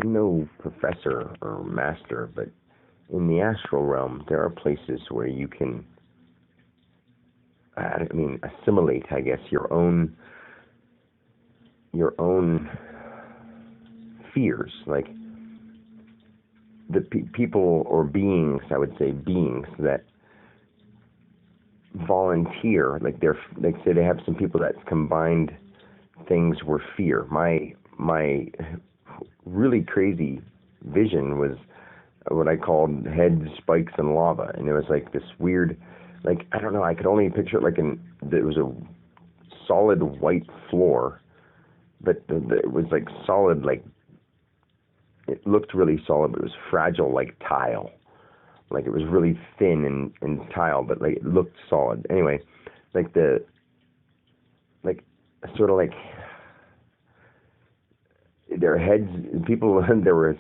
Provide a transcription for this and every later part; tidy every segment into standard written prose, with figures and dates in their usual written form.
I'm no professor or master, but in the astral realm, there are places where you can, assimilate, I guess, your own fears. Like the people or beings, I would say beings that volunteer, like say they have some people that combined things were fear. My really crazy vision was what I called heads, spikes, and lava, and it was like this weird, like I don't know, I could only picture it like it was a solid white floor, but it was like solid, like it looked really solid, but it was fragile like tile. Like it was really thin and tile, but like it looked solid. Anyway, like like sort of like their heads, people, there was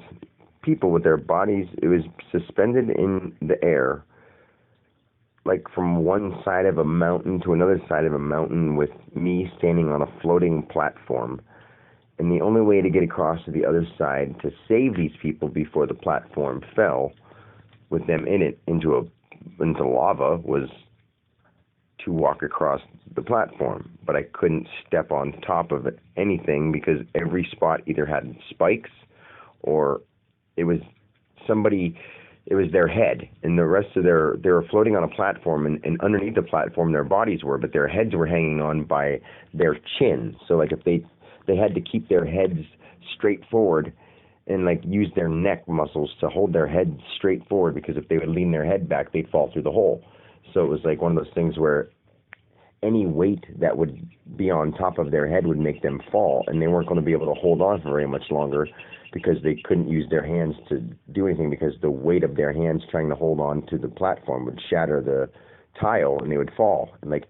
people with their bodies, it was suspended in the air, like from one side of a mountain to another side of a mountain, with me standing on a floating platform. And the only way to get across to the other side to save these people before the platform fell with them in it into lava was to walk across the platform. But I couldn't step on top of anything because every spot either had spikes or it was their head, and the rest of they were floating on a platform, and underneath the platform their bodies were, but their heads were hanging on by their chin. So like if they had to keep their heads straight forward and like use their neck muscles to hold their head straight forward, because if they would lean their head back, they'd fall through the hole. So it was like one of those things where any weight that would be on top of their head would make them fall, and they weren't going to be able to hold on for very much longer because they couldn't use their hands to do anything, because the weight of their hands trying to hold on to the platform would shatter the tile and they would fall. And like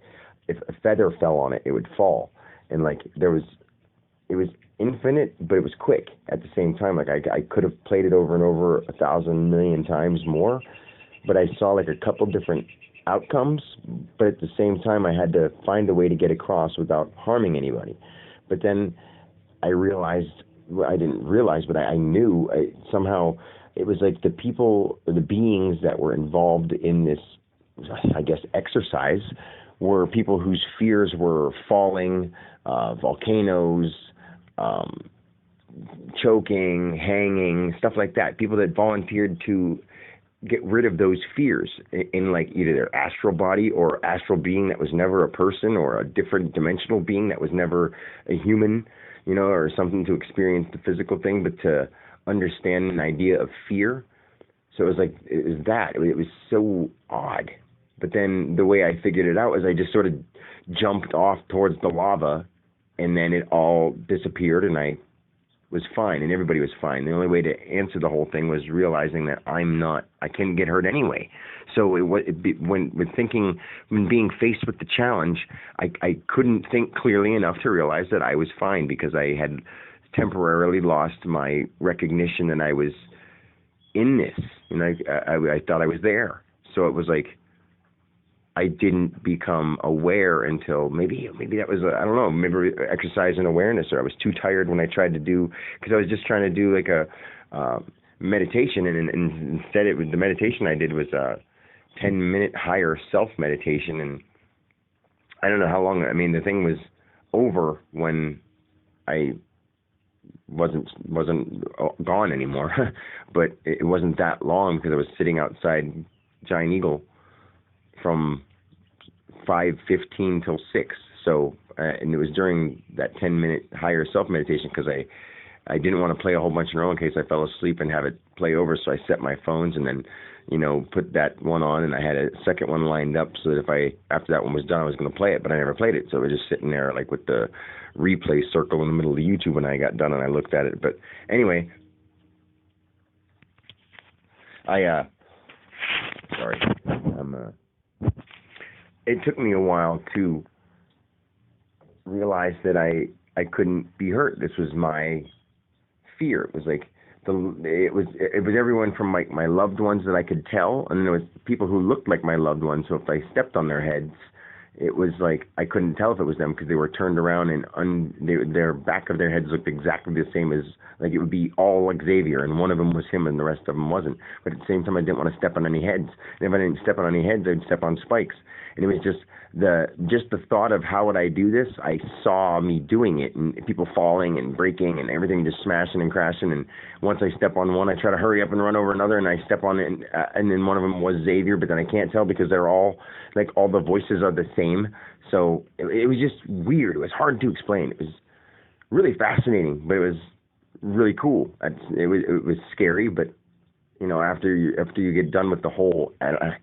if a feather fell on it, it would fall. And like it was infinite, but it was quick at the same time. Like I could have played it over and over 1,000 million times more, but I saw like a couple different outcomes, but at the same time I had to find a way to get across without harming anybody. But then I realized, well, I didn't realize, but I knew somehow it was like the people, or the beings that were involved in this, I guess, exercise were people whose fears were falling, volcanoes, choking, hanging, stuff like that. People that volunteered to get rid of those fears in like either their astral body or astral being that was never a person, or a different dimensional being that was never a human, or something to experience the physical thing, but to understand an idea of fear. So it was so odd. But then the way I figured it out was I just sort of jumped off towards the lava, and then it all disappeared, and I was fine, and everybody was fine. The only way to answer the whole thing was realizing that I couldn't get hurt anyway. So when being faced with the challenge, I couldn't think clearly enough to realize that I was fine, because I had temporarily lost my recognition that I was in this, and I thought I was there. So it was like I didn't become aware until maybe that was I don't know, maybe exercise in awareness, or I was too tired when I tried to do, because I was just trying to do like a meditation, and instead the meditation I did was a 10-minute higher self meditation, and I don't know how long. I mean, the thing was over when I wasn't gone anymore, but it wasn't that long, because I was sitting outside Giant Eagle from 5:15 till 6. So, and it was during that 10-minute higher self meditation, because I didn't want to play a whole bunch in a row in case I fell asleep and have it play over. So I set my phones and then, put that one on, and I had a second one lined up so that after that one was done, I was going to play it, but I never played it. So it was just sitting there like with the replay circle in the middle of YouTube when I got done and I looked at it. But anyway, it took me a while to realize that I couldn't be hurt. This was my fear. It was like it was everyone from my loved ones that I could tell, and there was people who looked like my loved ones. So if I stepped on their heads, it was like I couldn't tell if it was them because they were turned around and their back of their heads looked exactly the same as, like, it would be all like Xavier, and one of them was him and the rest of them wasn't. But at the same time, I didn't want to step on any heads. And if I didn't step on any heads, I'd step on spikes. And it was just the thought of how would I do this. I saw me doing it, and people falling and breaking and everything just smashing and crashing. And once I step on one, I try to hurry up and run over another, and I step on it, and then one of them was Xavier, but then I can't tell because they're all like all the voices are the same. So it was just weird. It was hard to explain. It was really fascinating, but it was really cool. It was scary, but you know, after you get done with the whole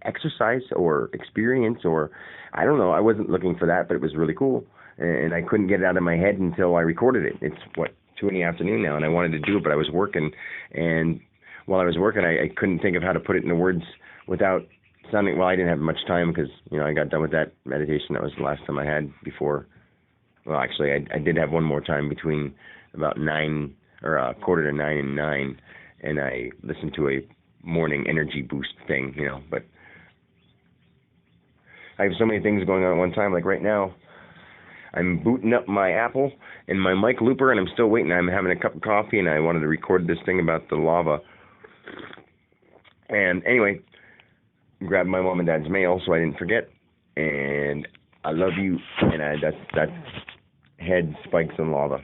exercise or experience, or I don't know, I wasn't looking for that, but it was really cool, and I couldn't get it out of my head until I recorded it. It's 2 in the afternoon now, and I wanted to do it, but I was working, and while I was working, I couldn't think of how to put it into words without sounding. Well, I didn't have much time because I got done with that meditation. That was the last time I had before. Well, actually, I did have one more time between about 9 or 8:45 and 9. And I listened to a morning energy boost thing, but I have so many things going on at one time. Like right now, I'm booting up my Apple and my mic looper, and I'm still waiting. I'm having a cup of coffee, and I wanted to record this thing about the lava. And anyway, grabbed my mom and dad's mail so I didn't forget. And I love you, and that's head spikes and lava.